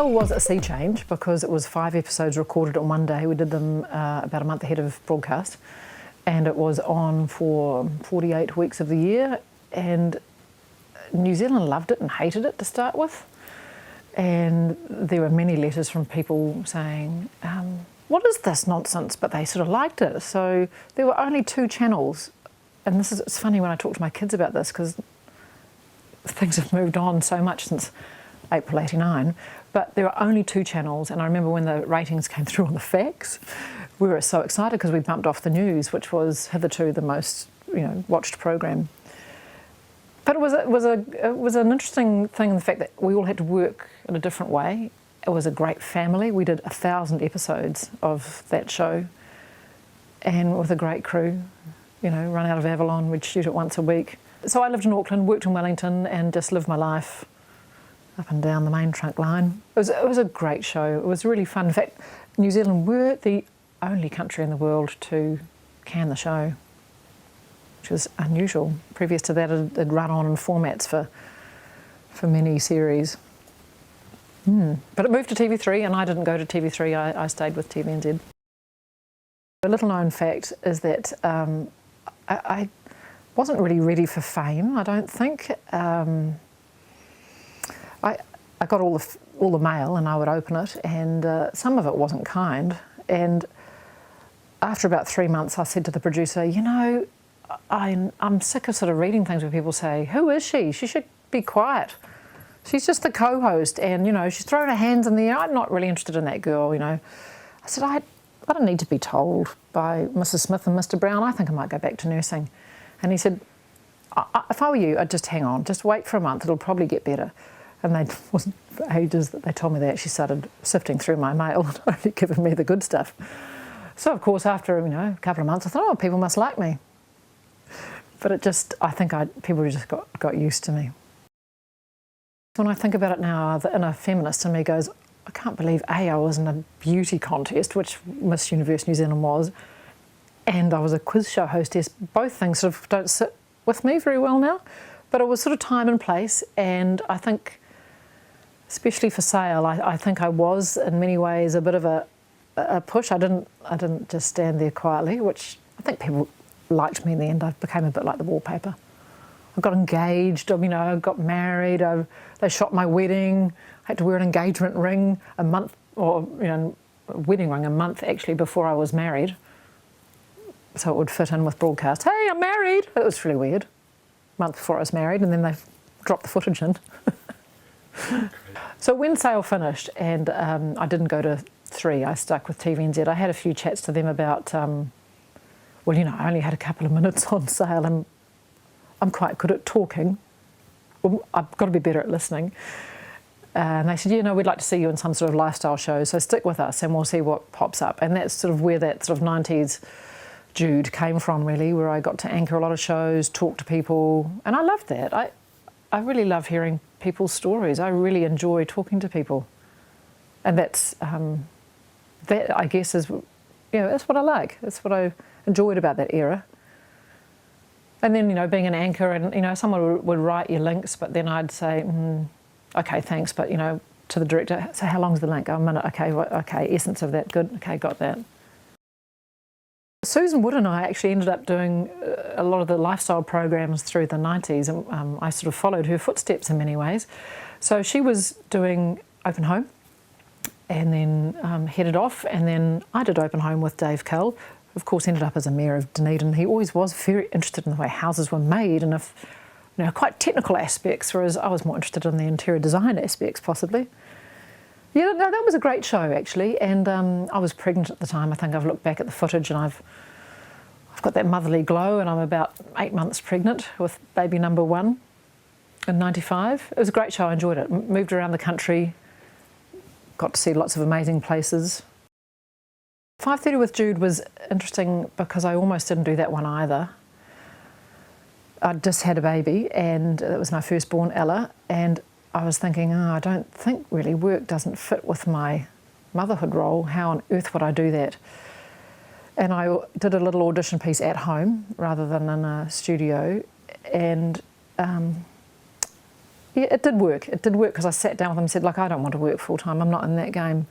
was a sea change because it was 5 episodes recorded on one day. We did them about a month ahead of broadcast, and it was on for 48 weeks of the year, and New Zealand loved it and hated it to start with. And there were many letters from people saying, what is this nonsense? But they sort of liked it. So there were only 2 channels. And it's funny when I talk to my kids about this because things have moved on so much since April '89. But there were only 2 channels. And I remember when the ratings came through on the facts, we were so excited because we bumped off the news, which was hitherto the most watched program. But it was an interesting thing in the fact that we all had to work in a different way. It was a great family. We did 1,000 episodes of that show, and with a great crew, run out of Avalon, we'd shoot it once a week. So I lived in Auckland, worked in Wellington, and just lived my life up and down the main trunk line. It was a great show. It was really fun. In fact, New Zealand were the only country in the world to can the show, which was unusual. Previous to that, it'd run on in formats for many series. But it moved to TV3, and I didn't go to TV3, I stayed with TVNZ. A little known fact is that I wasn't really ready for fame, I don't think. I got all the mail and I would open it, and some of it wasn't kind. And after about 3 months, I said to the producer, I'm sick of sort of reading things where people say, who is she? She should be quiet. She's just the co-host, and she's throwing her hands in the air. I'm not really interested in that girl, I said, I don't need to be told by Mrs. Smith and Mr. Brown. I think I might go back to nursing. And he said, if I were you, I'd just hang on, just wait for a month, it'll probably get better. And it wasn't for ages that they told me that. She started sifting through my mail and only giving me the good stuff. So of course, after a couple of months, I thought, people must like me. But I think people just got used to me. When I think about it now, the inner feminist in me goes, I can't believe I was in a beauty contest, which Miss Universe New Zealand was, and I was a quiz show hostess. Both things sort of don't sit with me very well now, but it was sort of time and place, and I think, especially for Sale, I think I was in many ways a bit of a push. I didn't just stand there quietly, which I think people liked me in the end. I became a bit like the wallpaper. I got engaged, I got married, they shot my wedding. I had to wear an engagement ring a month, or a wedding ring a month actually before I was married, so it would fit in with broadcast. Hey, I'm married. It was really weird. A month before I was married, and then they dropped the footage in. So when Sale finished, and I didn't go to 3, I stuck with TVNZ. I had a few chats to them about, I only had a couple of minutes on Sale, and I'm quite good at talking. Well, I've got to be better at listening. And they said, we'd like to see you in some sort of lifestyle show, so stick with us and we'll see what pops up. And that's sort of where that sort of 90s Jude came from, really, where I got to anchor a lot of shows, talk to people, and I loved that. I really love hearing people's stories. I really enjoy talking to people. And that I guess is, that's what I like. That's what I enjoyed about that era. And then, being an anchor, and, someone would write you links, but then I'd say, okay, thanks, but, to the director, so how long's the link? A minute, okay, essence of that, good, okay, got that. Susan Wood and I actually ended up doing a lot of the lifestyle programs through the 90s, and I sort of followed her footsteps in many ways. So she was doing Open Home, and then headed off, and then I did Open Home with Dave Cull. Of course, ended up as a mayor of Dunedin. He always was very interested in the way houses were made and quite technical aspects, whereas I was more interested in the interior design aspects, possibly. Yeah, no, that was a great show, actually, and I was pregnant at the time. I think I've looked back at the footage and I've got that motherly glow, and I'm about 8 months pregnant with baby number 1 in '95. It was a great show, I enjoyed it. Moved around the country, got to see lots of amazing places. 5:30 with Jude was interesting because I almost didn't do that one either. I just had a baby, and it was my firstborn, Ella, and I was thinking, I don't think really work doesn't fit with my motherhood role. How on earth would I do that? And I did a little audition piece at home rather than in a studio, and yeah, it did work. It did work because I sat down with them and said, like, I don't want to work full time. I'm not in that game.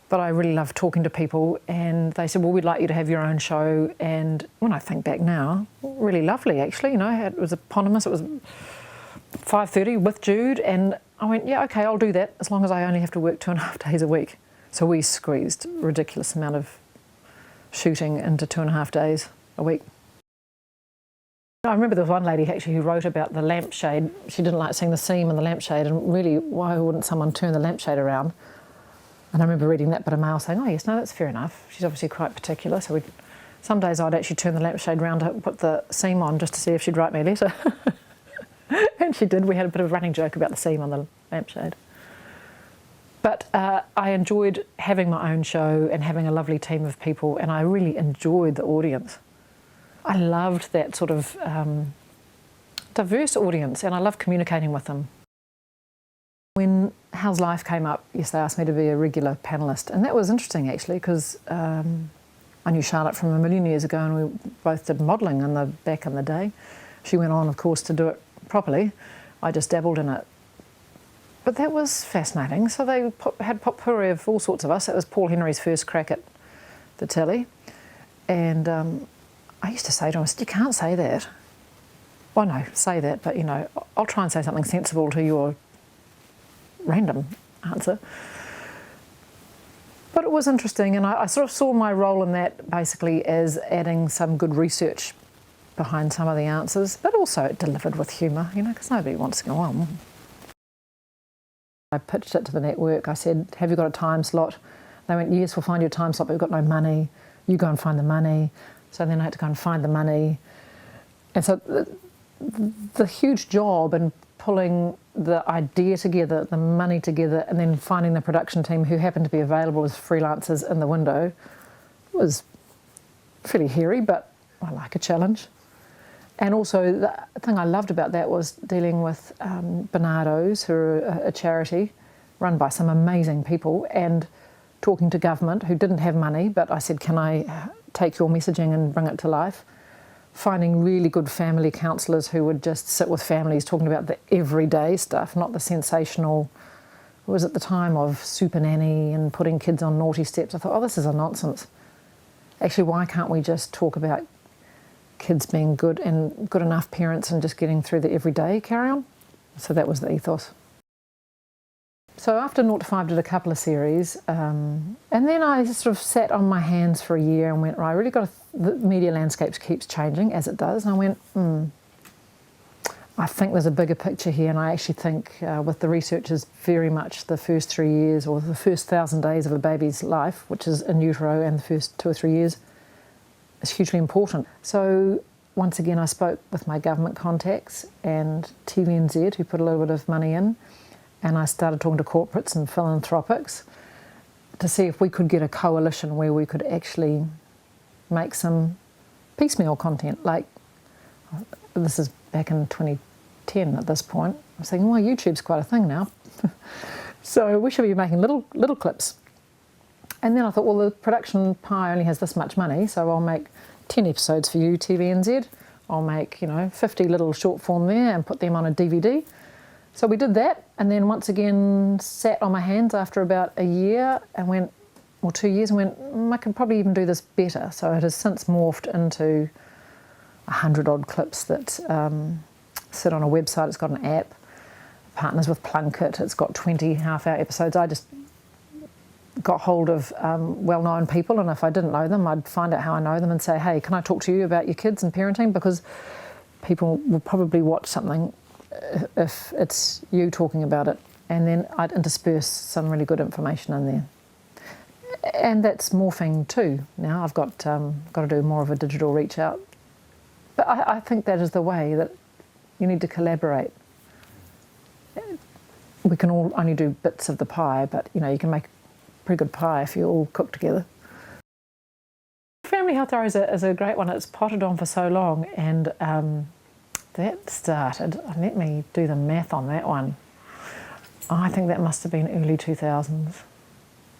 But I really love talking to people, and they said, well, we'd like you to have your own show. And when I think back now, really lovely, actually. You know, it was eponymous. It was 5:30 with Jude, and I went, yeah, okay, I'll do that as long as I only have to work 2.5 days a week. So we squeezed a ridiculous amount of shooting into 2.5 days a week. I remember there was one lady actually who wrote about the lampshade. She didn't like seeing the seam in the lampshade, and really, why wouldn't someone turn the lampshade around? And I remember reading that bit of mail saying, oh yes, no, that's fair enough. She's obviously quite particular. So some days I'd actually turn the lampshade round to put the seam on just to see if she'd write me a letter. And she did. We had a bit of a running joke about the seam on the lampshade. But I enjoyed having my own show and having a lovely team of people, and I really enjoyed the audience. I loved that sort of diverse audience, and I loved communicating with them. When How's Life came up, yes, they asked me to be a regular panellist, and that was interesting actually, because I knew Charlotte from a million years ago, and we both did modelling back in the day. She went on, of course, to do it properly. I just dabbled in it. But that was fascinating. So they had potpourri of all sorts of us. That was Paul Henry's first crack at the telly. And I used to say to him, I said, you can't say that. Well, no, say that, but, you know, I'll try and say something sensible to your random answer. But it was interesting, and I sort of saw my role in that basically as adding some good research behind some of the answers, but also it delivered with humour, you know, because nobody wants to go on. I pitched it to the network. I said, have you got a time slot? They went, yes, we'll find you a time slot, but we've got no money. You go and find the money. So then I had to go and find the money. And so the huge job in pulling the idea together, the money together, and then finding the production team who happened to be available as freelancers in the window was fairly hairy, but I like a challenge. And also the thing I loved about that was dealing with Bernardo's, who are a charity run by some amazing people, and talking to government who didn't have money, but I said, can I take your messaging and bring it to life? Finding really good family counsellors who would just sit with families talking about the everyday stuff, not the sensational. It was at the time of super nanny and putting kids on naughty steps. I thought, oh, this is a nonsense. Actually, why can't we just talk about kids being good and good enough parents and just getting through the everyday carry on? So that was the ethos. So after 0 to 5 did a couple of series, and then I sort of sat on my hands for a year and went, right, I really got the media landscape keeps changing as it does, and I went, I think there's a bigger picture here, and I actually think with the research is very much the first 3 years or the first 1,000 days of a baby's life, which is in utero, and the first 2 or 3 years is hugely important. So once again I spoke with my government contacts and TVNZ, who put a little bit of money in, and I started talking to corporates and philanthropics to see if we could get a coalition where we could actually make some piecemeal content. Like, this is back in 2010 at this point. I was thinking, well, YouTube's quite a thing now. So we should be making little clips. And then I thought, well, the production pie only has this much money, so I'll make 10 episodes for you, TVNZ. I'll make, 50 little short form there and put them on a DVD. So we did that, and then once again sat on my hands after about a year and went, or 2 years, and went, I could probably even do this better. So it has since morphed into 100 odd clips that sit on a website. It's got an app, partners with Plunkett. It's got 20 half-hour episodes. I just got hold of well-known people, and if I didn't know them, I'd find out how I know them and say, hey, can I talk to you about your kids and parenting? Because people will probably watch something if it's you talking about it, and then I'd intersperse some really good information in there. And that's morphing too now. I've got to do more of a digital reach out. But I think that is the way that you need to collaborate. We can all only do bits of the pie, but you can make pretty good pie if you all cook together. Family Health Diary is a great one. It's potted on for so long, and that started, let me do the math on that one. I think that must have been early 2000s,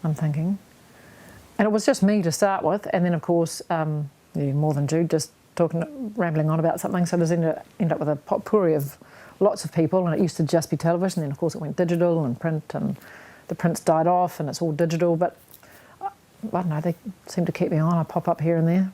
I'm thinking. And it was just me to start with, and then of course, more than Jude, just rambling on about something, so there's end up with a potpourri of lots of people, and it used to just be television, then of course it went digital and print, and the prints died off and it's all digital, but I don't know, they seem to keep me on. I pop up here and there.